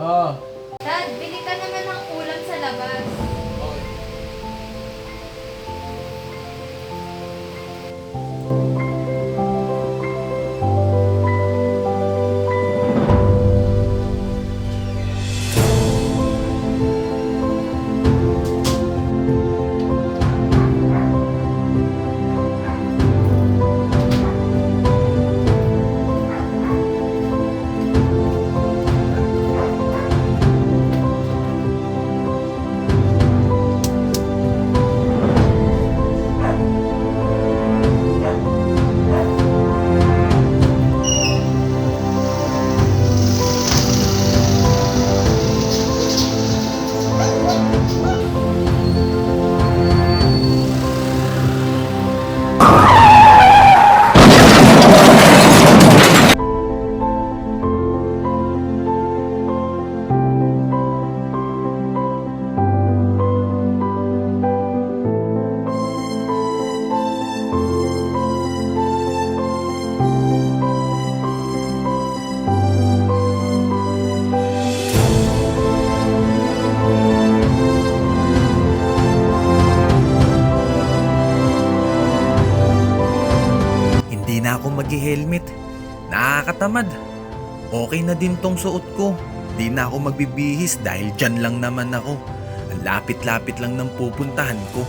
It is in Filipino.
Oo. Dad, bili ka naman ng ulam sa labas. Okay. Hindi na ako mag-helmet. Nakakatamad. Okay na din tong suot ko. Di na ako magbibihis dahil dyan lang naman ako. Ang lapit-lapit lang ng pupuntahan ko.